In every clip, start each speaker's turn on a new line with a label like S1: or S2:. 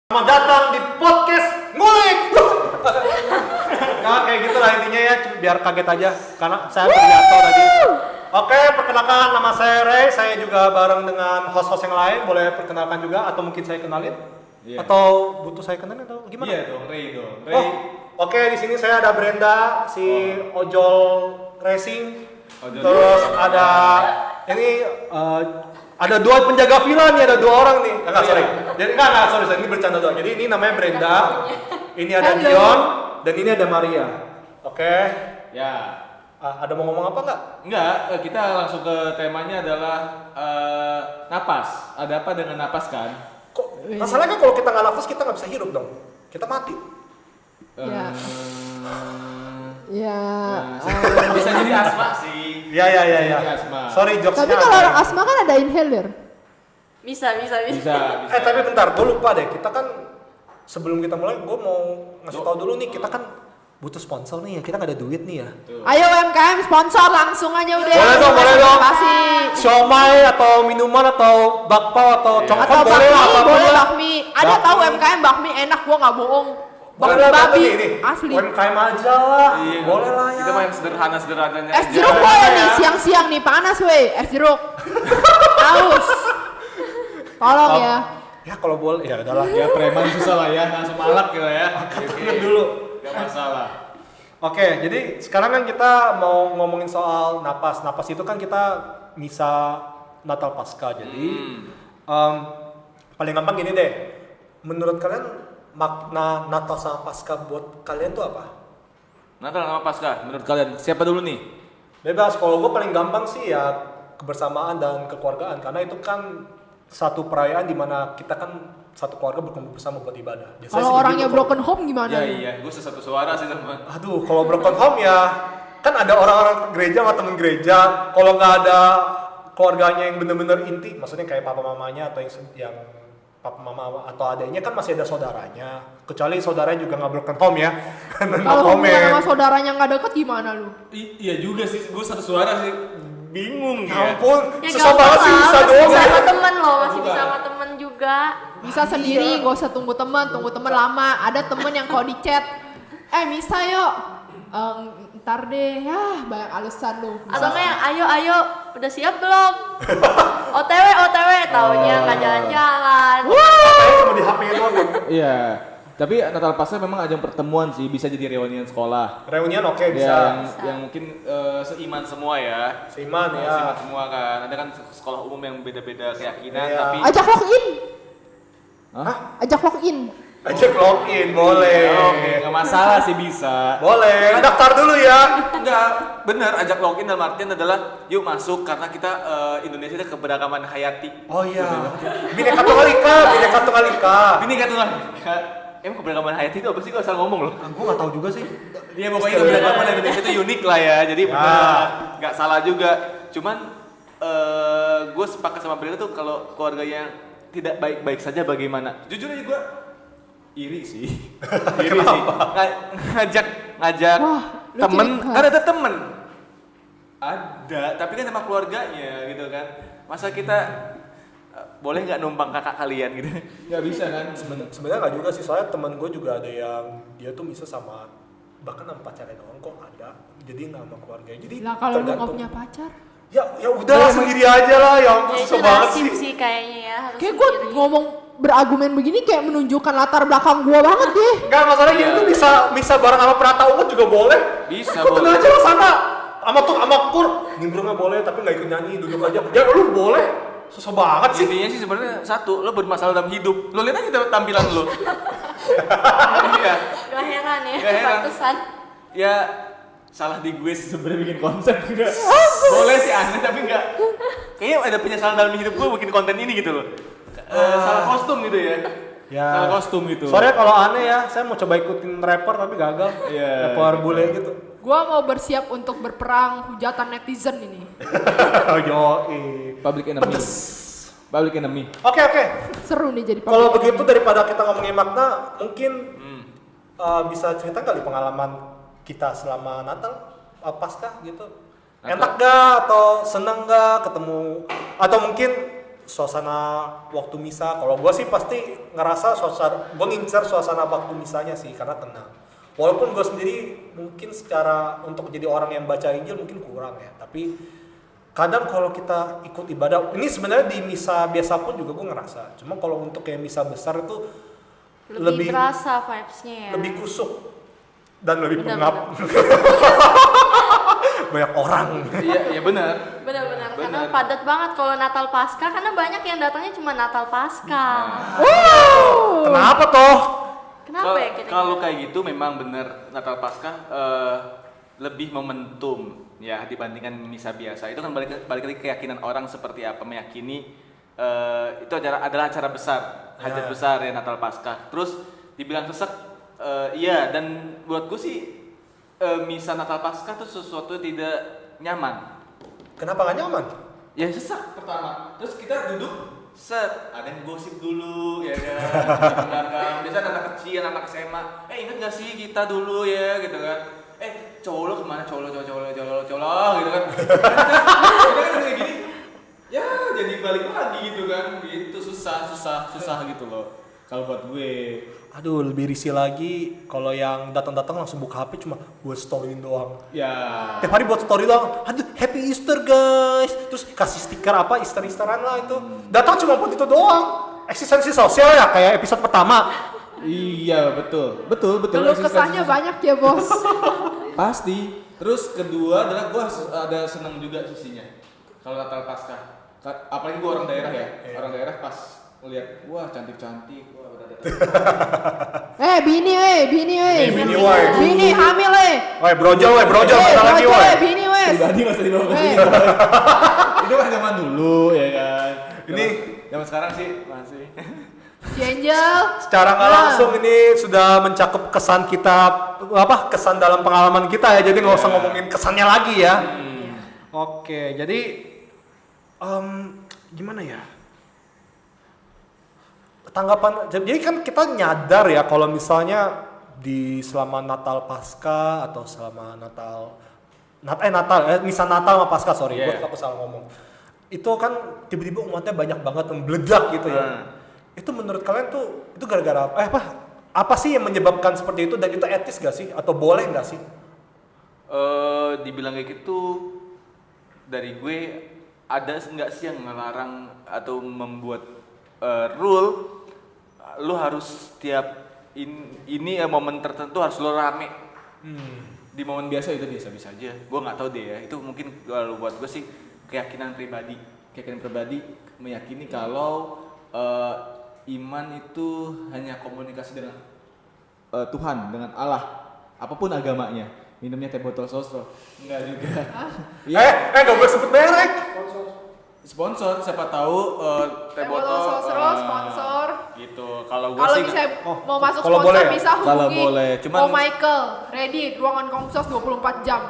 S1: Selamat datang di podcast ngulik. Nah, kayak gitulah intinya ya, biar kaget aja karena saya terjatuh tadi. Oke, perkenalkan nama saya Ray. Saya juga bareng dengan host-host yang lain. Boleh perkenalkan juga atau mungkin saya kenalin? Yeah. Atau butuh saya kenalin atau gimana?
S2: Iya dong, Ray dong. Ray.
S1: Oh, oke, di sini saya ada Brenda, si ojol racing. Terus ada ini ada dua penjaga villa nih, ada dua orang nih. Sorry. Jadi sorry, ini bercanda doang. Jadi ini namanya Brenda, ini ada Dion, dan ini ada Maria. Oke.
S2: Ya.
S1: Ada mau ngomong apa nggak?
S2: Enggak, kita langsung ke temanya adalah napas. Ada apa dengan napas kan?
S1: Kok masalahnya kalau kita nggak nafas kita nggak bisa hidup dong. Kita mati.
S3: Ya.
S2: Bisa jadi asma sih.
S1: Ya.
S2: Asma.
S1: Sorry jokesnya.
S3: Tapi kalau orang asma kan ada inhaler.
S4: Bisa.
S1: Tapi bentar, gue lupa deh. Kita kan sebelum kita mulai, gue mau ngasih tahu dulu nih. Kita kan butuh sponsor nih ya. Kita nggak ada duit nih ya.
S3: Ayo UMKM sponsor langsung aja udah.
S1: Boleh dong.
S3: Kasih.
S1: Siomay atau minuman atau bakpao atau coklat
S3: Atau
S1: boleh lah.
S3: boleh bakmi. Ada tahu UMKM bakmi enak, gua nggak bohong. Bakmi babi asli.
S1: UMKM aja lah.
S2: Iya,
S1: boleh lah ya.
S2: Kita mah yang sederhana-sederhananya.
S3: Es jeruk boleh nih siang-siang nih panas weh. Es jeruk. Aus. Tolong ya.
S1: Ya kalau boleh ya udahlah.
S2: Ya preman susah lah ya, langsung malak gitu ya.
S1: Oke dulu.
S2: Gak masalah.
S1: Oke, jadi sekarang kan kita mau ngomongin soal napas. Napas itu kan kita misa Natal Pasca. Jadi paling gampang gini deh. Menurut kalian makna Natal sama Pasca buat kalian tuh apa?
S2: Natal sama Pasca, menurut kalian siapa dulu nih?
S1: Bebas. Kalau gue paling gampang sih ya kebersamaan dan kekeluargaan. Karena itu kan satu perayaan di mana kita kan satu keluarga berkumpul bersama buat ibadah.
S3: Kalau orangnya broken home gimana?
S2: Iya, gue sesatu suara sih teman.
S1: Aduh, kalau broken home ya kan ada orang-orang gereja sama temen gereja. Kalau nggak ada keluarganya yang bener-bener inti, maksudnya kayak papa mamanya atau yang papa mama atau adanya kan masih ada saudaranya. Kecuali saudaranya juga nggak broken home ya.
S3: Kalau hubungan sama saudaranya nggak deket gimana lu?
S2: Iya juga sih, gue satu suara sih. Bingung
S1: ya.
S2: ya.
S1: Ampun,
S4: Ya
S1: susah banget sih bisa doang.
S4: Bisa sama temen loh, masih bisa sama temen juga.
S3: Bisa sendiri, gak usah tunggu teman lama. Ada temen yang kalau di chat, misa yuk. Ntar deh, ya banyak alasan lu.
S4: Atau nggak yang ayo, udah siap belum? OTW, taunya nggak jalan-jalan.
S1: Katanya cuma di HP doang.
S2: Iya. Tapi Natal Pasca memang ajang pertemuan sih, bisa jadi reunian sekolah.
S1: Reunian oke,
S2: Ya,
S1: bisa.
S2: yang mungkin seiman semua ya.
S1: Seiman ya.
S2: Seiman semua kan. Ada kan sekolah umum yang beda-beda keyakinan,
S1: Iya.
S2: tapi
S3: Ajak login.
S2: Hah?
S3: Ajak login.
S1: Ajak login, boleh.
S2: Oke, nggak masalah sih bisa.
S1: Boleh, daftar dulu ya.
S2: Enggak, bener ajak login dalam artian adalah yuk masuk karena kita Indonesia itu keberagaman hayati.
S1: Oh iya. Bineka Tunggal Ika.
S2: Bineka Tunggal Ika. Emang keberagaman hayati itu apa sih? Gue asal ngomong loh.
S1: Gue nggak tahu juga sih.
S2: Iya pokoknya keberagaman Indonesia itu unik lah ya. Jadi nggak salah juga. Cuman gue sepakat sama Brenda tuh kalau keluarga yang tidak baik-baik saja bagaimana. Jujur aja gue iri sih. Iri sih. Ngajak
S3: Wah, lu
S2: temen,
S3: cerita.
S2: kan ada temen. Ada, tapi kan sama keluarganya gitu kan. Masa kita boleh nggak numpang kakak kalian gitu? Nggak bisa kan?
S1: Sebenarnya nggak juga sih, soalnya teman gue juga ada yang dia tuh bisa sama bahkan sama pacarnya doang kok ada. Jadi nggak sama keluarganya. Jadi
S3: Lah kalau lu nggak
S1: tergantung.
S3: punya pacar?
S1: Ya udah sendiri aja lah. Ya ampun,
S4: Ya
S1: susah
S4: itu
S1: banget
S4: nasib
S1: sih.
S4: sih kayaknya ya. Harus
S3: Kayak gue
S4: sendiri.
S3: ngomong berargumen begini kayak menunjukkan latar belakang gue banget deh.
S1: Enggak, masalahnya
S2: Iya.
S1: itu bisa bareng sama Prata Ungu juga boleh.
S2: Bisa,
S1: Kok tenang
S2: boleh.
S1: aja lah sana. Sama Kur, nimbrungnya boleh tapi nggak ikut nyanyi, duduk aja. Ya lu boleh. Susah banget sih.
S2: Intinya sih sebenarnya satu, lo bermasalah dalam hidup. Lo lihat aja tampilan lo. Iya.
S4: Gak heran ya,
S2: Gak heran.
S4: pantesan.
S2: Ya salah di gue sih sebenarnya bikin konsep juga. Boleh sih aneh tapi enggak. Kayaknya ada penyesalan dalam hidup gue bikin konten ini gitu loh. Salah kostum gitu ya.
S1: Ya.
S2: Salah kostum gitu.
S1: Soalnya kalau aneh ya, saya mau coba ikutin rapper tapi gagal.
S2: Iya.
S1: Rapper bule gitu.
S3: Gue mau bersiap untuk berperang hujatan netizen ini.
S1: Yoi.
S2: Public enemy.
S1: Pedes.
S2: Public enemy.
S1: Oke.
S3: Seru nih jadi
S1: Kalau
S3: public
S1: begitu
S3: enemy.
S1: daripada kita ngomongin makna, mungkin bisa cerita kali pengalaman kita selama Natal, Pasca gitu.
S2: Natal.
S1: Enak gak atau seneng gak ketemu atau mungkin suasana waktu misa. Kalau gue sih pasti ngerasa gue ngincer suasana waktu misanya sih karena tenang. Walaupun gue sendiri mungkin secara untuk jadi orang yang baca Injil mungkin kurang ya, tapi kadang kalau kita ikut ibadah, ini sebenarnya di misa biasa pun juga gue ngerasa. Cuma kalau untuk kayak misa besar itu
S4: Lebih berasa vibes-nya ya.
S1: lebih kusuk dan lebih
S4: Benar,
S1: pengap. Banyak orang.
S2: Iya benar.
S4: Benar-benar karena padat banget kalau Natal Pasca karena banyak yang datangnya cuma Natal Pasca.
S1: Kenapa toh?
S4: Kenapa ya kira-kira?
S2: Kalau kayak gitu memang benar Natal Pasca lebih momentum ya dibandingkan misa biasa. Itu kan balik lagi keyakinan orang seperti apa, meyakini itu adalah acara besar, hajat besar ya Natal Pasca. Terus dibilang sesek, iya, dan buat gue sih misa Natal Pasca tuh sesuatu yang tidak nyaman.
S1: Kenapa gak nyaman?
S2: Ya sesak pertama, terus kita duduk ada yang gosip dulu ya kan di belakang. Biasanya anak kecil, anak SMA, ingat gak sih kita dulu ya gitu kan, cowok lo kemana, cowok lo gitu kan. Kita kan kayak gini ya jadi balik lagi gitu kan, gitu susah gitu loh kalau buat gue.
S1: Aduh, lebih risih lagi kalau yang datang-datang langsung buka HP cuma buat storyin doang.
S2: Ya
S1: Tiap hari buat story doang. Aduh, happy Easter guys. Terus kasih stiker apa, Easter-Easteran lah itu. Datang cuma buat itu doang. Eksistensi sosial ya kayak episode pertama.
S2: iya betul.
S3: Keluh kesahnya banyak ya bos.
S2: Pasti. Terus kedua adalah gue ada senang juga sisinya kalau Natal Pasca. Apalagi gue orang daerah ya. Orang daerah pas ngeliat, wah cantik-cantik, wah udah datang.
S3: Bini
S1: woy.
S3: Bini hamil
S1: Woi, brojol bentar lagi woi.
S3: Bini
S2: Pribadi masih dibawa ke sini. Itu kan zaman dulu ya kan.
S1: Ini
S2: zaman sekarang sih masih.
S3: Angel.
S1: secara nggak langsung ini sudah mencakup kesan kita, kesan dalam pengalaman kita ya. Jadi nggak usah ngomongin kesannya lagi ya. Oke, jadi gimana ya? Tanggapan, jadi kan kita nyadar ya kalau misalnya di selama Natal Pasca atau selama misa Natal sama Pasca, sorry,
S2: Yeah.
S1: aku salah ngomong. Itu kan tiba-tiba umatnya banyak banget yang meledak gitu ya. Itu menurut kalian tuh itu gara-gara apa sih yang menyebabkan seperti itu, dan itu etis gak sih atau boleh gak sih?
S2: Dibilang kayak gitu dari gue, ada nggak sih yang ngelarang atau membuat rule lu harus setiap ini momen tertentu harus lu rame. Di momen biasa itu biasa-biasa aja. Gue nggak tahu deh ya. Itu mungkin kalau buat gue sih keyakinan pribadi meyakini kalau iman itu hanya komunikasi dengan Tuhan, dengan Allah, apapun agamanya. Minumnya teh botol sosro enggak juga.
S1: Gak boleh sebut merek.
S2: Sponsor siapa tahu teh botol
S3: sponsor.
S2: gitu. Kalau gue
S3: Kalau
S2: sih
S3: bisa mau masuk
S1: kalau
S3: sponsor
S1: boleh ya?
S3: bisa hubungi.
S2: Kalau boleh, cuman
S3: Oh Michael, ready ruangan komsos 24 jam.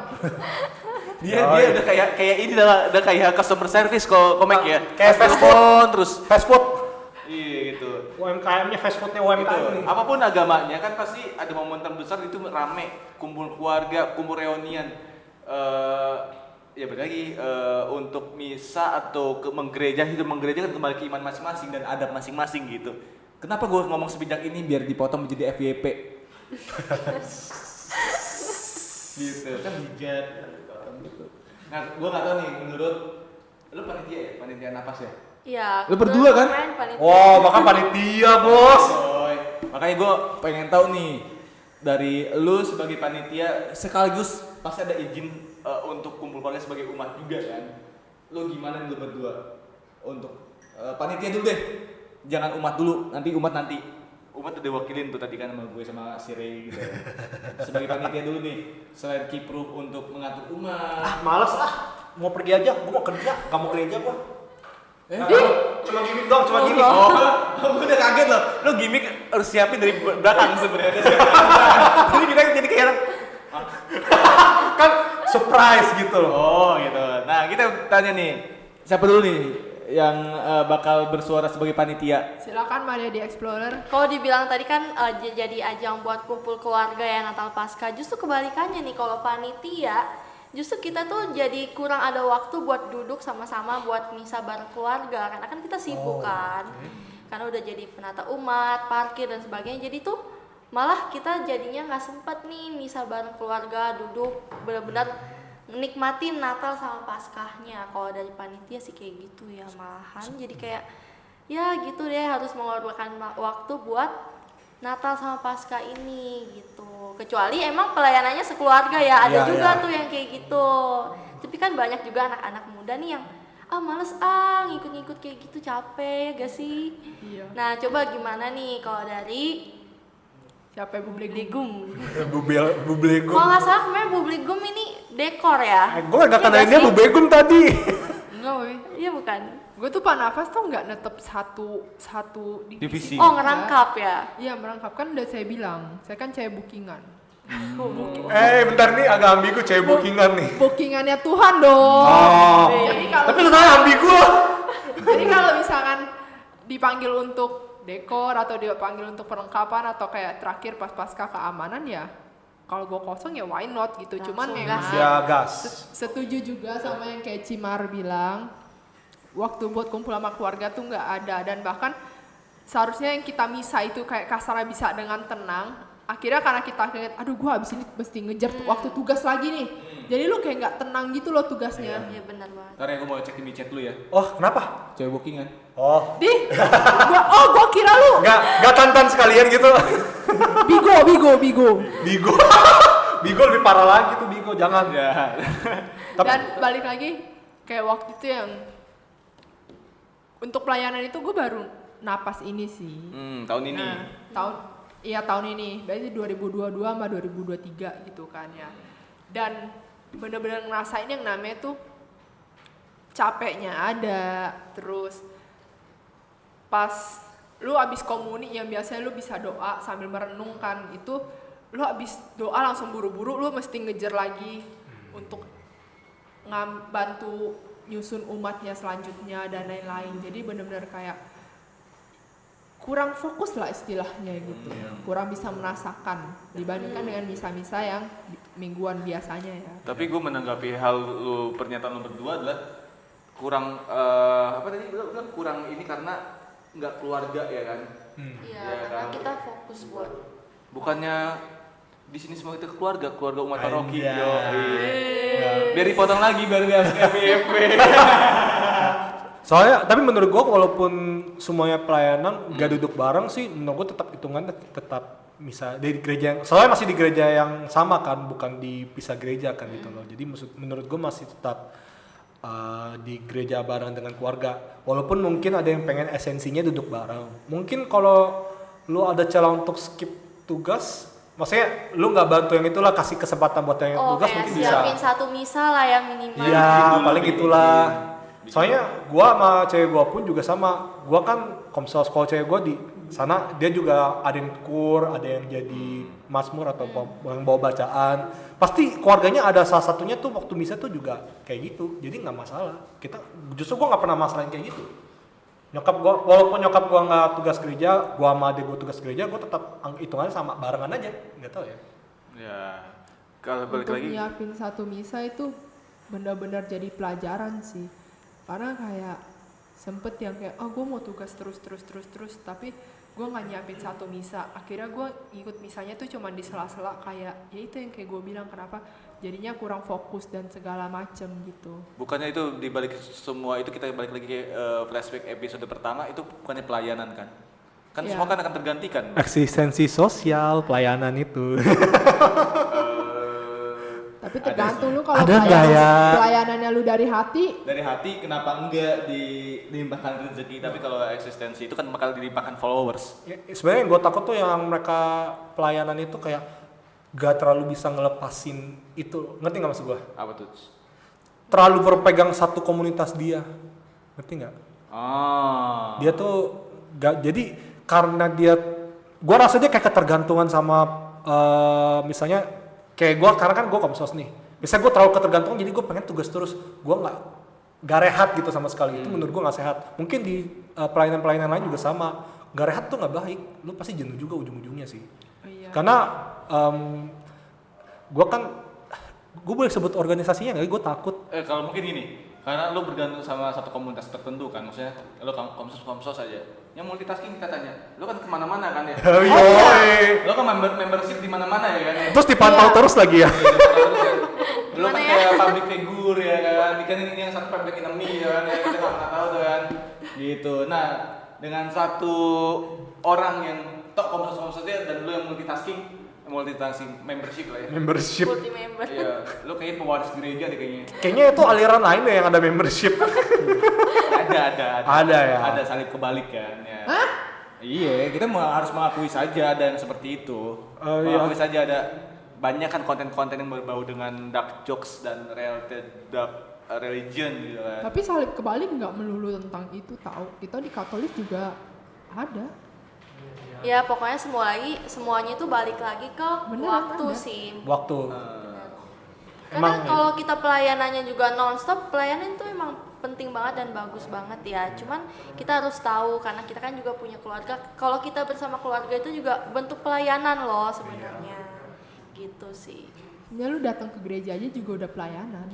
S2: dia udah kayak ini udah kayak customer service Komek ya.
S1: Kayak fast
S2: Telepon terus.
S1: Fast food.
S2: Iya gitu.
S1: UMKM-nya fast foodnya
S2: Gitu.
S1: UMKM nih.
S2: Apapun agamanya kan pasti ada momen besar itu rame, kumpul keluarga, kumpul reunian. Ya berarti untuk misa atau menggereja kan kembali ke iman masing-masing dan adab masing-masing gitu. Kenapa gue ngomong sebijak ini biar dipotong menjadi FYP? gitu kan bijak. Nah, gue nggak tahu nih, menurut lu panitia napas ya?
S4: Iya.
S2: Lu berdua kan?
S4: kemarin panitia.
S1: Wow, bahkan panitia bos.
S2: Boy. Makanya gue pengen tahu nih dari lu sebagai panitia sekaligus pasti ada izin untuk kumpul keluarga sebagai umat juga kan. Lu gimana nih lu berdua untuk panitia dulu deh. Jangan umat dulu, nanti. Umat udah diwakilin tuh tadi kan sama gue sama si Ray gitu. Sebagai panitia dulu nih, selain kipruf untuk mengatur umat.
S1: Males mau pergi aja, gua mau kerja, gak mau gereja gua. Cuma gimmick doang, cuma gimmick.
S2: Gue udah kaget loh. Lo gimmick harus siapin dari belakang sebenarnya. Jadi kita jadi kayak
S1: Kan surprise gitu loh.
S2: oh gitu. Nah kita tanya nih, siapa dulu nih yang bakal bersuara sebagai panitia?
S3: Silakan Maria di Explorer.
S4: Kalau dibilang tadi kan jadi ajang buat kumpul keluarga ya Natal Pasca. Justru kebalikannya nih, kalau panitia justru kita tuh jadi kurang ada waktu buat duduk sama-sama buat misa bareng keluarga, karena kan kita sibuk kan, karena udah jadi penata umat, parkir dan sebagainya, jadi tuh malah kita jadinya nggak sempet nih misa bareng keluarga, duduk benar-benar nikmatin Natal sama Paskahnya. Kalau dari panitia sih kayak gitu ya, malahan jadi kayak ya gitu deh, harus mengorbankan waktu buat Natal sama Paskah ini gitu. Kecuali emang pelayanannya sekeluarga ya, ada juga tuh yang kayak gitu. Tapi kan banyak juga anak-anak muda nih yang males ngikut-ngikut kayak gitu, capek gak sih?
S3: Iya.
S4: Nah coba gimana nih kalau dari
S3: Siapa Bublegum?
S1: Bublegum.
S4: kalau nggak salah kemarin Bublegum ini dekor ya?
S1: Gue gak
S4: Iya
S1: kenalin dia
S4: sih?
S1: Bublegum tadi.
S3: Enggak weh.
S4: Iya bukan?
S3: Gue tuh Pak Nafas tuh nggak netep satu
S2: Divisi.
S4: Oh ngerangkap ya?
S3: Iya merangkap, kan udah saya bilang, saya kan cewek bookingan.
S1: Bentar nih agak ambigu cewek bookingan nih.
S3: Bookingannya Tuhan dong.
S1: Oh.
S3: Jadi kalau
S1: Tapi saya ambigu loh.
S3: jadi kalau misalkan dipanggil untuk dekor atau dipanggil untuk perlengkapan atau kayak terakhir pas pasca keamanan ya, kalau gue kosong ya why not gitu. Cuman
S4: Langsung
S3: memang
S4: gas
S1: Ya gas.
S3: setuju juga sama yang kayak Cimar bilang, waktu buat kumpul sama keluarga tuh nggak ada, dan bahkan seharusnya yang kita misa itu kayak kasarnya bisa dengan tenang. Akhirnya karena kita inget, aduh gue abis ini mesti ngejar waktu tugas lagi nih, jadi lu kayak nggak tenang gitu loh tugasnya.
S4: Iya benar banget.
S2: Ntar ya gue mau cek di chat dulu ya.
S1: Oh kenapa?
S2: Cewek bookingan.
S1: Oh.
S3: Gua kira lu
S1: Gak tantan sekalian gitu.
S3: bigo.
S1: Bigo. Bigo lebih parah lagi tuh Bigo, jangan.
S2: Ya.
S3: Dan balik lagi kayak waktu itu yang untuk pelayanan itu gue baru napas ini sih.
S2: Tahun ini.
S3: Nah, tahun ini, berarti 2022 sama 2023 gitu kan ya. Dan bener-bener ngerasain yang namanya tuh capeknya ada, terus pas lu abis komuni yang biasanya lu bisa doa sambil merenung kan, itu lu abis doa langsung buru-buru lu mesti ngejar lagi untuk bantu nyusun umatnya selanjutnya dan lain-lain. Jadi bener-bener kayak kurang fokus lah istilahnya gitu, kurang bisa merasakan dibandingkan dengan misa-misa yang mingguan biasanya ya.
S2: Tapi gue menanggapi hal pernyataan lu berdua adalah kurang apa tadi bilang kurang ini karena nggak keluarga ya kan?
S4: Iya,
S2: Ya,
S4: karena
S2: kan?
S4: kita fokus buat
S2: Bukannya di sini semua itu keluarga umat Paroki.
S1: Anjay.
S2: Yo, biar dipotong lagi biar FVP.
S1: Soalnya, tapi menurut gua walaupun semuanya pelayanan gak duduk bareng sih, menurut gua tetap hitungannya tetap bisa di gereja. Soalnya masih di gereja yang sama kan, bukan dipisah gereja kan gitu loh. Jadi menurut gua masih tetap di gereja bareng dengan keluarga. Walaupun mungkin ada yang pengen esensinya duduk bareng. Mungkin kalau lu ada celah untuk skip tugas, maksudnya lu nggak bantu yang itulah, kasih kesempatan buat yang tugas
S4: kayak
S1: mungkin bisa.
S4: siapin satu misa lah yang minimal.
S1: Iya, paling itulah. Soalnya gua sama cewek gua pun juga sama. Gua kan komsel sekolah cewek gua di sana, dia juga ada yang kur, ada yang jadi mazmur atau yang bawa bacaan. Pasti keluarganya ada salah satunya tuh waktu misa tuh juga kayak gitu. Jadi nggak masalah. Justru gua nggak pernah masalahin kayak gitu. Nyokap gua, walaupun nyokap gua nggak tugas gereja, gua sama adik gua tugas gereja, gua tetap hitungannya sama barengan aja. Nggak tahu ya.
S2: Ya. Kalau balik
S3: Untuk
S2: lagi
S3: nyiapin satu misa itu benar-benar jadi pelajaran sih. Karena kayak sempet yang kayak gue mau tugas terus tapi gue nggak nyiapin satu misa. Akhirnya gue ikut misanya tuh cuman di sela-sela, kayak ya itu yang kayak gue bilang, kenapa jadinya kurang fokus dan segala macem gitu.
S2: bukannya itu dibalik semua itu kita balik lagi ke flashback episode pertama itu bukannya pelayanan kan? Kan
S3: Iya.
S2: semua kan akan tergantikan.
S1: Eksistensi sosial pelayanan itu.
S3: Tapi tergantung lu kalau
S1: Ada nggak ya?
S3: pelayanannya lu dari hati,
S2: Dari hati kenapa enggak dilimpahkan rezeki, tapi kalau eksistensi itu kan bakal dilimpahkan followers.
S1: Ya, sebenarnya yang gue takut tuh yang mereka pelayanan itu kayak gak terlalu bisa ngelepasin itu, ngerti nggak maksud gue?
S2: Apa tuh?
S1: Terlalu berpegang satu komunitas dia, ngerti nggak?
S2: Oh.
S1: Dia tuh gak, jadi karena dia, gue rasa dia kayak ketergantungan sama misalnya kayak gue, karena kan gue komsos nih, misalnya gue terlalu ketergantungan jadi gue pengen tugas terus, gue gak rehat gitu sama sekali. Itu menurut gue gak sehat. Mungkin di pelayanan-pelayanan lain juga sama, gak rehat tuh gak baik, lu pasti jenuh juga ujung-ujungnya sih.
S3: iya.
S1: Karena gue kan gue boleh sebut organisasinya nggak? Gue takut.
S2: Kalau mungkin gini, karena lo bergantung sama satu komunitas tertentu kan, maksudnya lo komsos aja. Yang multitasking kita tanya, lo kan kemana-mana kan ya? Lo kan membership di mana-mana ya kan? Ya?
S1: Terus dipantau terus lagi ya?
S2: Lo kan kayak public figure ya kan? Kan ini yang satu public enemy ya kan? Ya, kita nggak pernah tahu tuh kan? Gitu. Nah, dengan satu orang yang tok komsos dia dan lo yang multitasking membership lah ya.
S1: Membership.
S4: Multi member.
S2: Iya, lo kayaknya pewaris gereja deh kayaknya.
S1: Kayaknya itu aliran lain ya yang ada membership.
S2: Ada
S1: ya.
S2: Ada salib kebalik kan ya. Hah? Iya, kita harus mengakui saja ada yang seperti itu. Mengakui saja ada banyak kan konten-konten yang berbau dengan dark jokes dan dark religion gitu kan.
S3: Tapi salib kebalik nggak melulu tentang itu tahu. Kita di Katolik juga ada.
S4: Ya pokoknya semuanya itu balik lagi ke
S3: Beneran
S4: waktu
S3: ada.
S4: sih.
S1: Waktu.
S4: Karena
S1: Emang
S4: kalau kita pelayanannya juga nonstop, pelayanan itu emang penting banget dan bagus banget ya. Cuman kita harus tahu karena kita kan juga punya keluarga. Kalau kita bersama keluarga itu juga bentuk pelayanan loh sebenarnya. Gitu sih.
S3: Ya lu datang ke gereja aja juga udah pelayanan.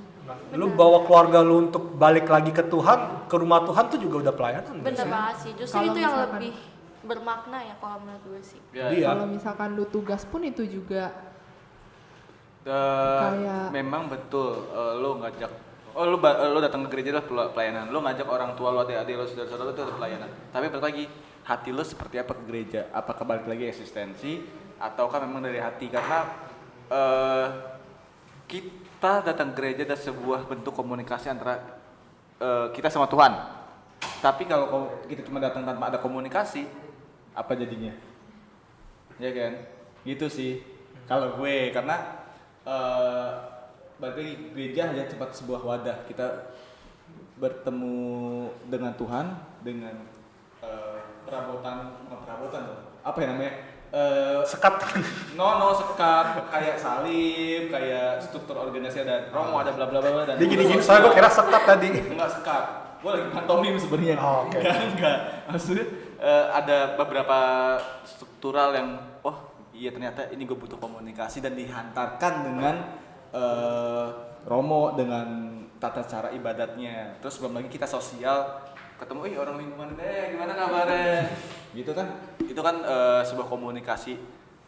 S1: lu bawa keluarga lu untuk balik lagi ke Tuhan, ke rumah Tuhan tuh juga udah pelayanan.
S4: Bener banget sih. Justru
S3: Kalau
S4: itu yang
S3: misalkan-
S4: lebih bermakna ya kalau menurut gue sih.
S2: Ya,
S1: Iya.
S3: Kalau misalkan lu tugas pun itu juga kayak-
S2: memang betul lo ngajak lo datang ke gereja lah pelayanan, lo ngajak orang tua lo, adik-adik lo, saudara-saudara lo itu ada pelayanan. Tapi balik lagi, hati lo seperti apa ke gereja? Apakah balik lagi eksistensi ataukah memang dari hati? Karena kita datang ke gereja adalah sebuah bentuk komunikasi antara kita sama Tuhan. Tapi kalau kita cuma datang tanpa ada komunikasi, apa jadinya? Ya kan? Gitu sih. Kalau gue, karena berarti gereja hanya tempat sebuah wadah kita bertemu dengan Tuhan dengan perabotan apa ya namanya
S1: Sekat.
S2: sekat kayak salib, kayak struktur organisasi ada Romo, ada bla bla bla dan
S1: Dia gini-gini soalnya gue kira sekat tadi.
S2: enggak sekat. Gue lagi pantomim sebenarnya.
S1: Oh, oke.
S2: Enggak. Maksudnya ada beberapa struktural yang iya ternyata ini gue butuh komunikasi dan dihantarkan dengan Romo dengan tata cara ibadatnya. Terus belum lagi kita sosial, ketemu orang lingkungan gimana kabarnya? Gitu kan. Itu kan sebuah komunikasi.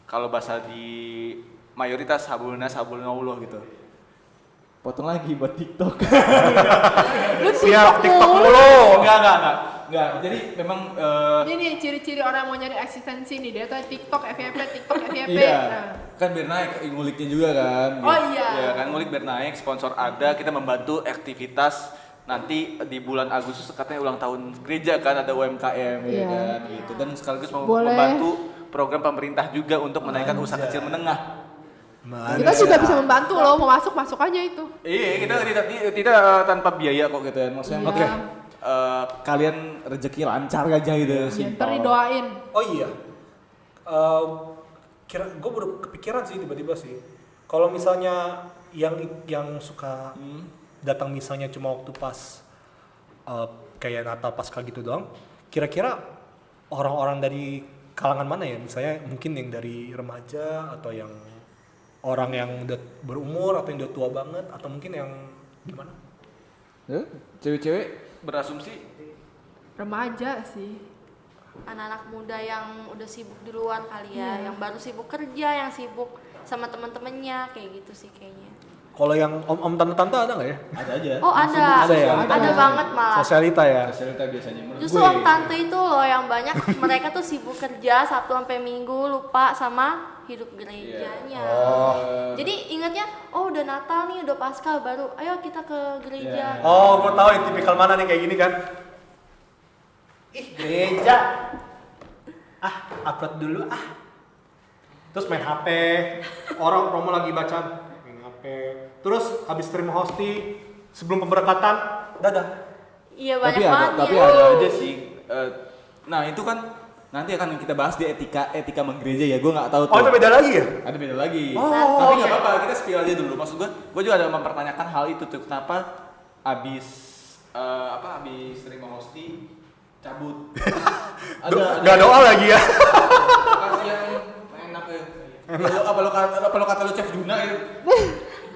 S2: Kalau bahasa di mayoritas habulnallah gitu. Potong lagi buat TikTok.
S3: lu
S1: Siap TikTok
S3: mulu.
S1: mulu.
S2: Enggak. Jadi memang
S3: Ini ciri-ciri orang yang mau nyari eksistensi nih, dia tuh TikTok FYP.
S2: iya.
S3: Nah.
S2: Kan biar naik nguliknya juga kan.
S3: Oh iya.
S2: Iya kan ngulik biar naik, sponsor ada, kita membantu aktivitas nanti di bulan Agustus katanya ulang tahun gereja kan ada UMKM ya
S3: Iya.
S2: kan gitu dan sekaligus
S3: Boleh.
S2: membantu program pemerintah juga untuk menaikkan usaha kecil menengah.
S3: Kita juga bisa membantu loh, mau masuk aja itu.
S2: Iya, kita tidak tanpa biaya kok gitu ya. Maksudnya
S3: Iya.
S2: oke. Kalian rezeki lancar aja gitu
S3: Ya,
S2: simpel.
S3: ntar didoain.
S1: Oh iya. Gue baru kepikiran sih tiba-tiba sih. Kalau misalnya yang suka datang misalnya cuma waktu pas kayak Natal Paskah gitu doang, kira-kira orang-orang dari kalangan mana ya? Misalnya mungkin yang dari remaja atau yang orang yang udah berumur atau yang udah tua banget atau mungkin yang gimana?
S2: Cewek-cewek berasumsi
S3: Remaja sih.
S4: Anak-anak muda yang udah sibuk di luar kali ya, yang baru sibuk kerja, yang sibuk sama teman-temannya kayak gitu sih kayaknya.
S1: Kalau yang om-om tante-tante ada nggak ya?
S2: ada aja.
S4: Oh ada,
S1: Ada ya?
S4: ada banget malah.
S1: Sosialita ya.
S2: Cerita biasanya menurut
S4: Justru
S2: gue.
S4: om tante itu loh yang banyak mereka tuh sibuk kerja Sabtu sampai Minggu lupa sama hidup gerejanya. Jadi ingatnya udah Natal nih, udah Paskah baru ayo kita ke gereja.
S1: Oh, gue tahu yang tipikal mana nih kayak gini kan? Ih, gereja. Upload dulu Terus main HP. Orang Romo lagi bacaan, main HP. Terus habis terima hosti, sebelum pemberkatan, dadah.
S4: Iya banyak
S2: tapi
S4: banget
S2: tapi
S4: ya.
S2: ada aja sih. Nah itu kan nanti akan kita bahas di etika menggereja ya. Gue nggak tahu tuh.
S1: Oh, itu beda lagi ya?
S2: Ada beda lagi.
S1: Oh,
S2: Tapi nggak
S1: oke.
S2: apa-apa, kita spill aja dulu. Maksud gue juga ada mempertanyakan hal itu tuh. Kenapa abis terima hosti cabut?
S1: Gak doa lagi ya?
S2: Kasihan enak ya. Apa lo kata lo Chef Juna ya?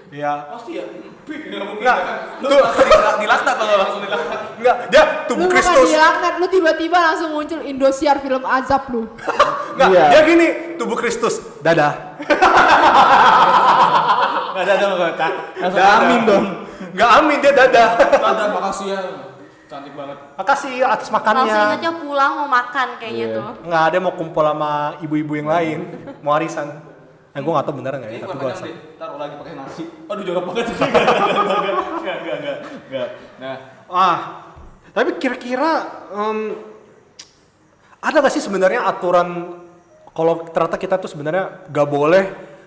S1: Ya.
S2: Pasti ya. Enggak mungkin.
S1: Enggak.
S2: Lu langsung dilaknat kalau langsung dilaknat.
S1: Enggak, dia tubuh
S3: Lu bukan
S1: Kristus.
S3: dilaknat, lu tiba-tiba langsung muncul Indosiar film azab lu.
S1: Enggak,
S2: Iya.
S1: dia gini, tubuh Kristus. Dadah.
S2: Enggak ada enggak. Langsung
S1: Dadah.
S2: amin dong.
S1: Enggak amin, dia dadah.
S2: Dadah, makasih ya. Cantik banget.
S1: Makasih atas
S4: Langsung
S1: makannya.
S4: aja pulang mau makan kayaknya
S2: Iya.
S4: tuh.
S1: Enggak, dia mau kumpul sama ibu-ibu yang lain, mau arisan. Nah, gue gak tau bener gak ya,
S2: Ini
S1: tapi
S2: gua
S1: gue
S2: kadang
S1: rasa.
S2: deh, taruh lagi pakai nasi. Aduh jorok banget. Enggak. Nah,
S1: Tapi kira-kira ada gak sih sebenarnya aturan kalau ternyata kita tuh sebenarnya gak boleh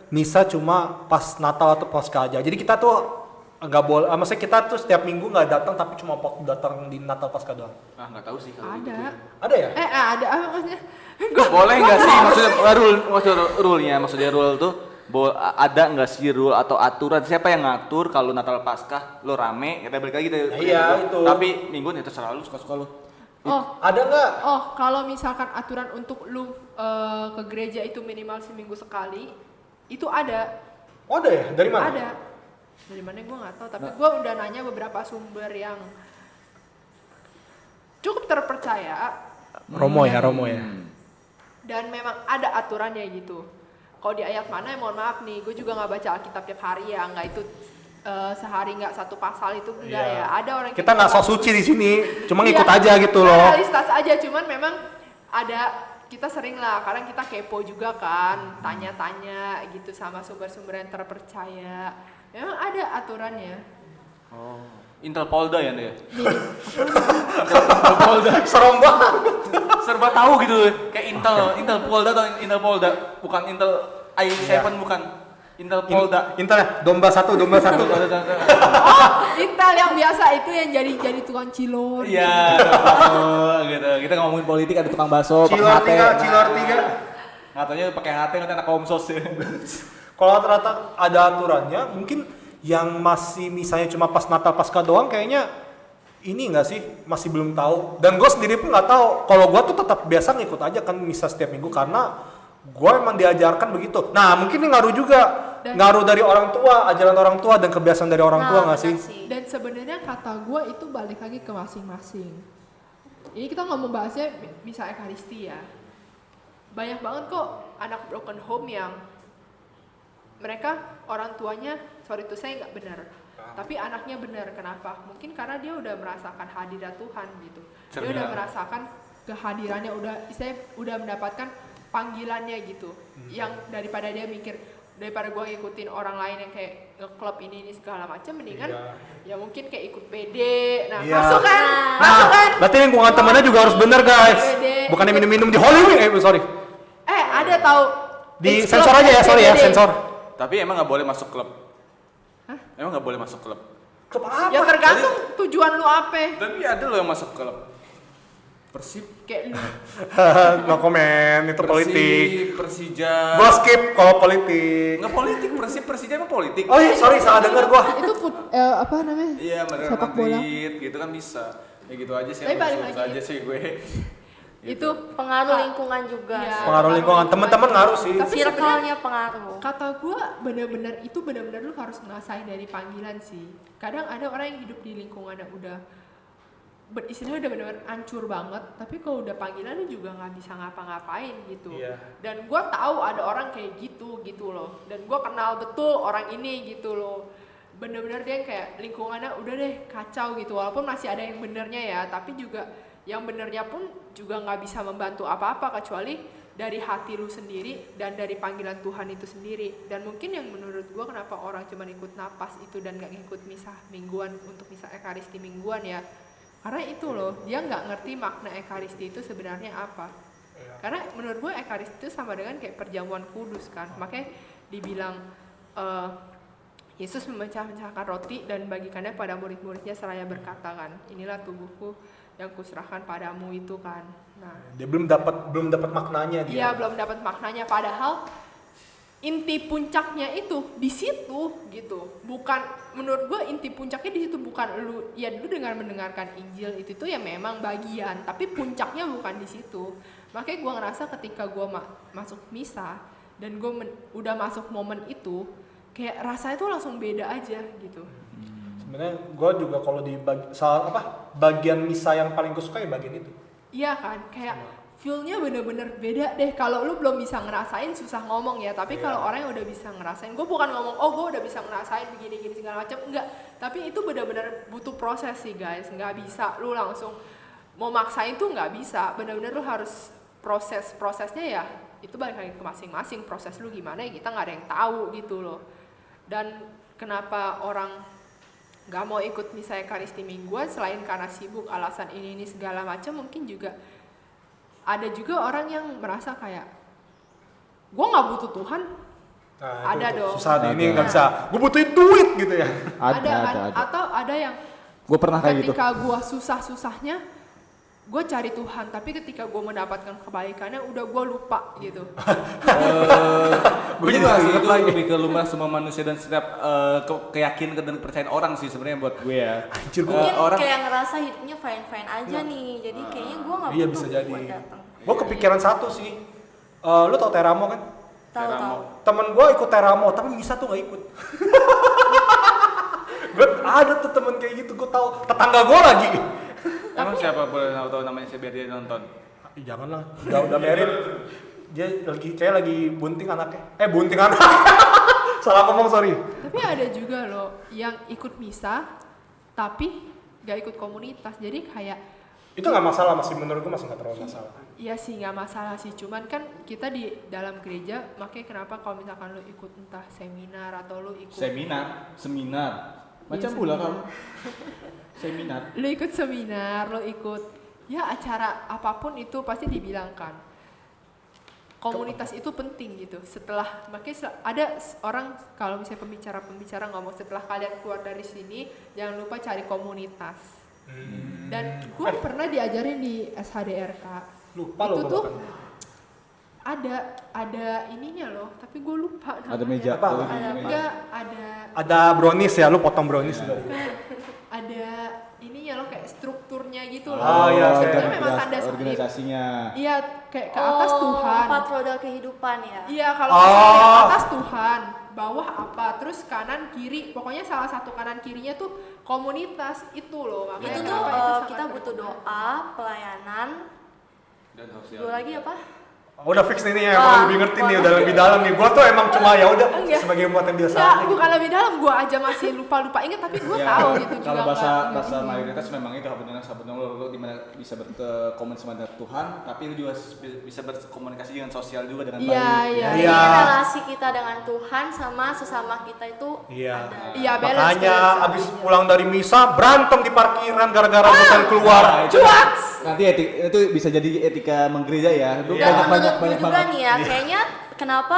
S1: misa cuma pas Natal atau Paskah aja. Jadi kita tuh gak boleh, maksudnya kita tuh setiap minggu gak datang tapi cuma datang di Natal Paskah doang.
S2: enggak tahu sih kalau gitu.
S3: Ada.
S1: Ada ya?
S3: Ada apa maksudnya?
S2: Boleh nggak sih maksudnya rule tuh ada nggak sih rule atau aturan siapa yang ngatur kalau Natal Paskah lo rame kita balik lagi deh.
S1: Nah, iya, itu.
S2: Tapi mingguan ya terserah lu suka-suka lu.
S1: Ada nggak?
S3: Oh, kalau misalkan aturan untuk lu ke gereja itu minimal seminggu sekali, itu ada.
S1: Oh, ada ya? Dari mana?
S3: Ada. Dari mana gue nggak tahu, tapi gue udah nanya beberapa sumber yang cukup terpercaya
S1: Romo ya.
S3: dan memang ada aturannya gitu. Kalau di ayat mana, mohon maaf nih, gue juga nggak baca Alkitab tiap hari ya, nggak itu sehari nggak satu pasal itu enggak
S1: Iya.
S3: ya. Ada orang
S1: Kita nggak sok suci di sini, cuma ngikut
S3: Iya,
S1: aja gitu
S3: kita
S1: loh.
S3: realistas aja, cuman memang ada, kita sering lah, kadang kita kepo juga kan, tanya-tanya gitu sama sumber-sumber yang terpercaya. Memang ada aturannya.
S2: Intel Polda ya deh.
S1: Serem banget.
S2: Serba tahu gitu kayak Intel Polda atau Intel Polda bukan Intel i7
S1: Iya.
S2: bukan Intel Polda.
S1: Intel ya, domba satu.
S3: Intel yang biasa itu yang jadi tukang cilor.
S2: Iya, gitu. Kita ngomongin politik ada tukang bakso,
S1: Cilor
S2: pakai HT.
S1: 3.
S2: Katanya pakai HT nanti anak komsos ya.
S1: Kalau ternyata ada aturannya, mungkin yang masih misalnya cuma pas Natal Paskah doang kayaknya ini enggak sih, masih belum tahu. Dan gue sendiri pun nggak tahu. Kalau gue tuh tetap biasa ngikut aja kan misa setiap minggu karena gue emang diajarkan begitu. Nah mungkin ini ngaruh juga, ngaruh dari orang tua, ajaran orang tua dan kebiasaan dari orang tua nggak sih?
S4: benar
S3: Dan sebenarnya kata gue itu balik lagi ke masing-masing. Ini kita ngomong bahasnya bisa ekaristi ya. Banyak banget kok anak broken home yang mereka orang tuanya sorry itu saya nggak benar, tapi anaknya benar. Kenapa? Mungkin karena dia udah merasakan hadirat Tuhan gitu. Dia udah merasakan kehadirannya, udah mendapatkan panggilannya gitu. Yang daripada dia mikir daripada gua ngikutin orang lain yang kayak nge-klub ini segala macam, mendingan ya mungkin kayak ikut PD. Nah,
S1: Iya.
S3: masuk kan?
S1: Berarti lingkungan temannya juga harus bener guys.
S3: Pede.
S1: Bukannya minum-minum di Holy Week, sorry.
S3: Ada tahu
S1: Di sensor aja ya, sorry ya,
S3: SPD.
S1: sensor.
S2: Tapi emang nggak boleh masuk klub. Emang nggak boleh masuk klub.
S1: Klub apa?
S3: Ya tergantung tujuan lu apa.
S2: Tapi ada loh yang masuk klub. Persib,
S3: Kayak lu
S1: No comment, itu politik.
S2: Persija.
S1: Gua skip kalau politik.
S2: Nggak politik, Persija emang politik.
S1: Oh iya, sorry, salah denger gua.
S3: itu apa namanya?
S2: Iya, Real
S3: Sepak bola.
S2: Madrid gitu kan bisa. Ya gitu aja sih.
S3: Tapi balik
S2: lurus
S3: lagi.
S2: aja sih gue.
S3: Itu
S4: pengaruh lingkungan juga
S3: Iya.
S4: sih.
S1: Pengaruh lingkungan, teman-teman ngaruh sih.
S3: Tapi
S4: Circle-nya pengaruh.
S3: kata gue bener-bener lu harus ngerasain dari panggilan sih. Kadang ada orang yang hidup di lingkungan yang udah istilahnya udah bener-bener hancur banget, tapi kalau udah panggilan lu juga nggak bisa ngapa-ngapain gitu.
S1: Iya.
S3: Dan gue tahu ada orang kayak gitu loh. Dan gue kenal betul orang ini gitu loh. Bener-bener dia kayak lingkungannya udah deh kacau gitu. Walaupun masih ada yang benernya ya, tapi juga yang benernya pun juga nggak bisa membantu apa-apa kecuali dari hati lu sendiri dan dari panggilan Tuhan itu sendiri. Dan mungkin yang menurut gue kenapa orang cuma ikut napas itu dan nggak ngikut misa mingguan untuk misa ekaristi mingguan ya, karena itu loh, dia nggak ngerti makna ekaristi itu sebenarnya apa. Karena menurut gue ekaristi itu sama dengan kayak perjamuan kudus kan. Makanya dibilang Yesus memecah-mecahkan roti dan bagikannya pada murid-muridnya seraya berkata kan, inilah tubuhku yang kuserahkan padamu itu kan. Nah,
S1: Dia belum dapat maknanya dia.
S3: dia belum dapat maknanya, padahal inti puncaknya itu di situ gitu. Bukan, menurut gue inti puncaknya di situ, bukan lu dengan mendengarkan Injil itu ya memang bagian, tapi puncaknya bukan di situ. Makanya gue ngerasa ketika gue masuk misa dan gue udah masuk momen itu kayak rasanya tuh langsung beda aja gitu.
S1: Sebenarnya gue juga kalau di bagian misa yang paling gue suka ya bagian itu.
S3: Iya kan, kayak feel-nya bener-bener beda deh. Kalau lu belum bisa ngerasain susah ngomong ya, tapi kalau orang yang udah bisa ngerasain, gue bukan ngomong gue udah bisa ngerasain begini-gini segala macam, enggak. Tapi itu bener-bener butuh proses sih guys, nggak bisa lu langsung mau maksain tuh nggak bisa. Bener-bener lu harus prosesnya ya. Itu balik lagi ke masing-masing, proses lu gimana ya kita nggak ada yang tahu gitu loh. Dan kenapa orang nggak mau ikut misalnya Ekaristi mingguan selain karena sibuk, alasan ini segala macam, mungkin juga ada juga orang yang merasa kayak gue nggak butuh Tuhan.
S1: Nah,
S3: ada
S1: itu
S3: dong.
S1: Susah nih, ini nggak bisa. Gue butuhin duit gitu ya.
S5: Ada.
S3: Atau ada yang
S5: Gue pernah kayak gitu.
S3: ketika gue susah-susahnya gue cari Tuhan, tapi ketika gue mendapatkan kebaikannya udah gue lupa gitu.
S5: Gue juga sih itu lebih ke lumrah semua manusia dan setiap keyakinan dan kepercayaan orang sih sebenarnya buat gue ya.
S1: Anjir, gue
S4: Mungkin
S5: orang
S4: kayak ngerasa hidupnya fine-fine aja nih, jadi kayaknya gue nggak
S1: iya
S4: butuh
S1: bisa jadi.
S4: buat datang.
S1: Gue kepikiran satu sih. Lu tau Teramo kan?
S4: Tahu-tahu.
S1: Temen gue ikut Teramo, tapi misa tuh gak ikut. Gue ada tuh temen kayak gitu, gue tahu tetangga gue lagi.
S2: Emang siapa boleh tahu namanya biar dia nonton?
S1: Janganlah, udah married. Dia lagi bunting anaknya. Bunting anak. Salah ngomong, sorry.
S3: Tapi ada juga loh yang ikut misa tapi gak ikut komunitas, jadi kayak
S1: Itu nggak masalah, masih menurut gue masih nggak terlalu masalah.
S3: iya sih nggak masalah sih, cuman kan kita di dalam gereja, makanya kenapa kalau misalkan lu ikut entah seminar atau lu ikut
S5: seminar macam
S3: Iya,
S5: pula
S3: seminar.
S5: kamu. Seminar.
S3: lu ikut seminar, lu ikut ya acara apapun itu pasti dibilangkan komunitas itu penting gitu. Setelah makanya ada orang kalau misalnya pembicara ngomong setelah kalian keluar dari sini jangan lupa cari komunitas. Dan gue pernah diajarin di SHDRK
S1: Lupa
S3: itu
S1: lo
S3: tuh
S1: bahkan.
S3: ada ininya loh, tapi gue lupa namanya.
S5: Ada meja.
S1: Apa?
S5: tuh,
S4: Ada
S5: meja.
S3: Enggak, ada
S1: Ada brownies ya, lu potong brownies juga.
S3: kan ada ininya loh kayak strukturnya gitu loh.
S1: Oh, iya, saya-
S3: Strukturnya memang tanda salib.
S5: organisasinya.
S3: Iya, kayak ke atas Tuhan.
S4: 4 roda kehidupan ya.
S3: Iya, kalau misalnya ke atas Tuhan, bawah apa, terus kanan kiri, pokoknya salah satu kanan kirinya tuh komunitas itu loh. Makanya
S4: Itu tuh
S3: kenapa itu sangat
S4: kita butuh
S3: berguna.
S4: doa, pelayanan,
S2: Dan
S4: dua lagi apa?
S1: Udah fix nih emang lebih ngerti nih, udah lebih dalam nih. Gua tuh emang cuma ya udah
S3: Enggak.
S1: sebagai muat yang biasa.
S3: Enggak,
S1: aja
S3: bukan lebih dalam, gua aja masih lupa inget, tapi gua
S5: Ya,
S3: tahu gitu juga.
S5: kalau bahasa
S3: nggak ini.
S5: mayoritas memang itu sebenarnya lo dimana bisa berkomunikasi sama Tuhan, tapi lu juga bisa berkomunikasi dengan sosial juga dengan
S3: Iya,
S5: baik.
S3: iya.
S4: Jadi
S1: Iya.
S4: relasi kita dengan Tuhan sama sesama kita itu
S1: Iya.
S4: ada.
S3: Iya, balance.
S1: Makanya
S3: balance.
S1: abis pulang dari misa berantem di parkiran gara-gara bukan keluar.
S5: Nah, itu-
S3: Cuaks!
S5: Nanti itu bisa jadi etika menggereja ya. Lu
S4: Dan
S5: banyak
S4: menurut gue juga
S5: banget.
S4: nih ya, kayaknya kenapa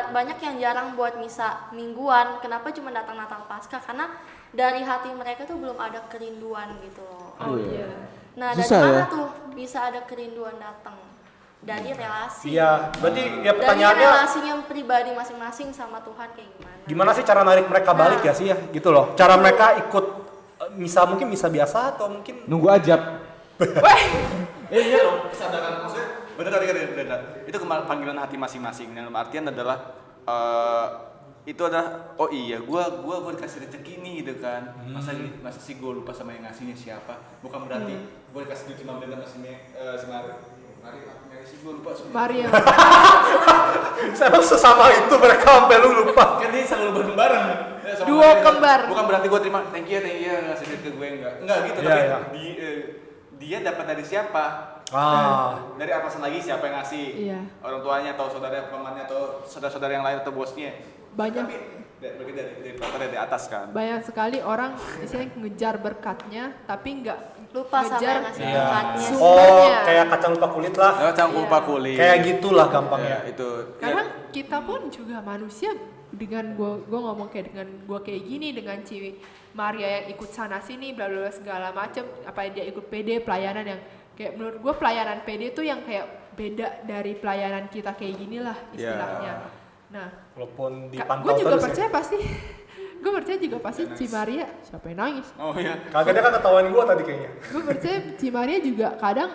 S4: banyak yang jarang buat misa mingguan, kenapa cuma datang Natal Paskah, karena dari hati mereka tuh belum ada kerinduan gitu loh.
S3: Oh iya.
S4: Nah, dari
S5: Susah
S4: mana
S5: ya?
S4: tuh bisa ada kerinduan datang? Dari relasi.
S1: Iya, berarti ya
S4: Dari
S1: pertanyaannya
S4: relasinya pribadi masing-masing sama Tuhan kayak gimana?
S1: gimana sih cara narik mereka balik ya sih ya gitu loh. Cara mereka ikut misa, mungkin misa biasa atau mungkin
S5: Nunggu ajab.
S2: Iya loh, kesadaran maksudnya benar. Itu panggilan hati masing-masing. Dalam artian adalah itu adalah oh iya, gua dikasih rezeki nih gitu kan. Masa sih gua lupa sama yang ngasihnya siapa? Bukan berarti gua dikasih duit 5 miliar sama mari sih gua lupa semua.
S3: Maria.
S1: emang sesama itu mereka sampai lu lupa.
S2: Kan dia selalu bareng. Ya, sama
S3: Duo
S2: Maria.
S3: kembar.
S2: Bukan berarti gua terima thank you ngasih duit ke gue enggak gitu,
S1: Iya,
S2: tapi
S1: iya.
S2: dia dapat dari siapa? Dari atasan lagi siapa yang ngasih?
S3: Iya.
S2: Orang tuanya atau saudara pamannya atau saudara-saudara yang lain atau bosnya.
S3: Banyak.
S2: Tapi dari atas kan.
S3: Banyak sekali orang misalnya ngejar berkatnya tapi nggak
S4: Lupa sama
S3: ngejar
S4: yang ngasih
S1: Iya.
S4: berkatnya.
S3: Sumbernya.
S1: Kayak kacang lupa kulit lah.
S2: Lewat cangkul
S3: Iya.
S2: pakuli.
S1: Kayak gitulah gampangnya.
S2: Ya, itu.
S3: Kadang kita pun juga manusia, dengan gua ngomong kayak dengan gua kayak gini, dengan Ci Maria yang ikut sana sini bla bla bla segala macem, apa dia ikut PD pelayanan yang kayak menurut gua pelayanan PD tuh yang kayak beda dari pelayanan kita kayak gini lah istilahnya. Nah,
S1: Walaupun
S3: gue
S1: dipantau
S3: juga
S1: terus
S3: percaya
S1: ya.
S3: pasti gue percaya juga pasti Ci Maria, siapa yang nangis?
S2: Oh iya.
S1: Kagak dia kan ketahuan gua tadi kayaknya.
S3: Gue percaya Ci Maria juga kadang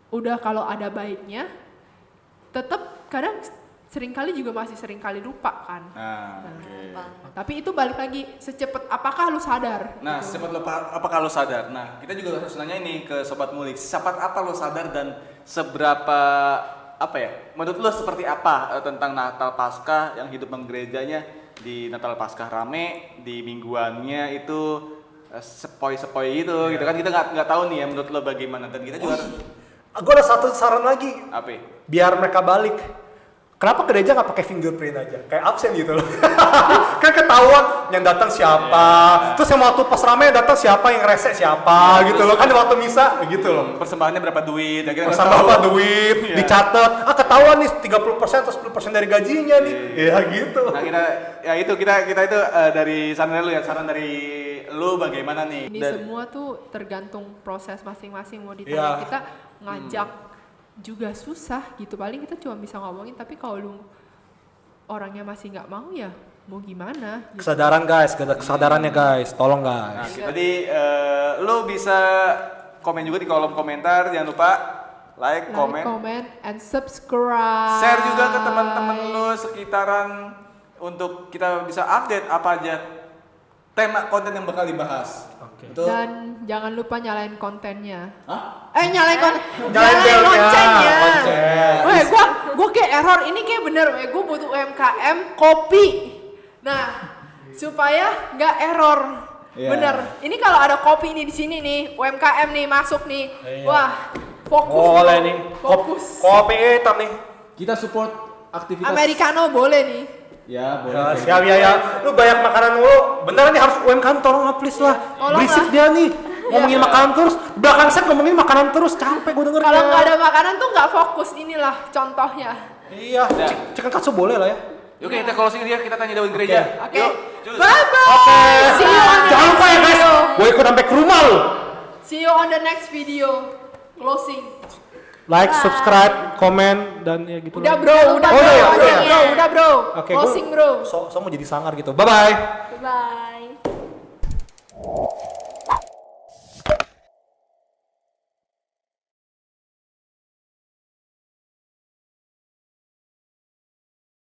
S3: udah kalau ada baiknya tetap kadang seringkali juga masih seringkali lupa kan.
S5: Nah,
S3: Tapi itu balik lagi, secepat apakah lu sadar?
S5: Nah,
S3: gitu.
S5: cepat apakah lo sadar? Nah, kita juga harus nanya ini ke Sobat Mulik. Cepat apa lo sadar dan seberapa apa ya? Menurut lo seperti apa tentang Natal Paskah yang hidup menggerejanya di Natal Paskah rame, di mingguannya itu sepoi-sepoi gitu, gitu kan kita nggak tahu nih ya menurut lo bagaimana dan kita juga
S1: Gue ada satu saran lagi,
S5: apa? Ya?
S1: biar mereka balik. Kenapa gereja nggak pakai fingerprint aja, kayak absen gitu loh? Kan ketahuan yang datang siapa, terus yang waktu pas rame yang datang siapa, yang rese siapa gitu loh, kan waktu misa gitu loh.
S5: Persembahannya berapa duit? Ya, kita nggak
S1: Sama
S5: tahu.
S1: apa duit,
S5: Iya.
S1: dicatat, ketahuan nih 30% atau 10% dari gajinya nih, ya gitu.
S5: Nah, kita itu dari saran lu ya, saran dari lu bagaimana nih?
S3: Ini
S5: Dan-
S3: semua tuh tergantung proses masing-masing mau
S1: Iya.
S3: ditanya. Kita ngajak juga susah gitu, paling kita cuma bisa ngomongin, tapi kalau lu orangnya masih nggak mau ya mau gimana gitu.
S1: Kesadaran guys, kesadarannya guys, tolong
S5: Nah,
S1: guys.
S5: jadi lu bisa komen juga di kolom komentar, jangan lupa like, komen,
S3: comment, and subscribe.
S5: share juga ke teman-teman lu sekitaran untuk kita bisa update apa aja tema konten yang bakal dibahas.
S1: Oke.
S5: Betul?
S3: Dan jangan lupa nyalain kontennya.
S5: Hah?
S3: Nyalain
S1: Nyalain belnya,
S3: loncengnya.
S1: lonceng.
S3: Weh, gua kayak error. Ini kayak bener, weh. Gua butuh UMKM kopi. Nah, supaya nggak error.
S5: Iya.
S3: Bener. Ini kalau ada kopi nih di sini nih, UMKM nih masuk nih.
S1: Iya.
S3: Wah, fokus.
S1: Boleh
S3: bro.
S1: nih,
S3: Fokus.
S1: kopi hitam nih.
S5: Kita support aktivitas
S3: Americano boleh nih.
S5: Ya, boleh.
S1: Ya, siap ya. Lu banyak makanan lu. Beneran nih harus UMKM, tolong lah please lah.
S3: Tolong
S1: Berisik
S3: lah.
S1: dia nih. Ngomongin
S3: Iya.
S1: makanan terus, belakang set ngomongin makanan terus, capek gue dengernya.
S3: Kalau nggak ada makanan tuh nggak fokus. Inilah contohnya.
S1: Iya,
S5: Ya.
S1: chicken katsu boleh lah ya.
S5: Oke, kita closing dia, kita tanya jauhin gereja.
S3: Oke.
S5: Yuk, cus.
S3: Bye bye.
S1: Oke.
S3: See you on the
S1: Jangan
S3: next
S1: lupa ya guys,
S3: video.
S1: gue ikut sampai ke rumah lu.
S3: See you on the next video. Closing.
S1: Like, subscribe, komen, dan ya gitu.
S3: Udah
S1: lah.
S3: bro, udah
S1: Oh,
S3: bro,
S1: iya,
S3: udah
S1: iya.
S3: bro, udah bro.
S1: Oke,
S3: Closing bro.
S1: So mau jadi sangar gitu. Bye bye.
S4: Bye.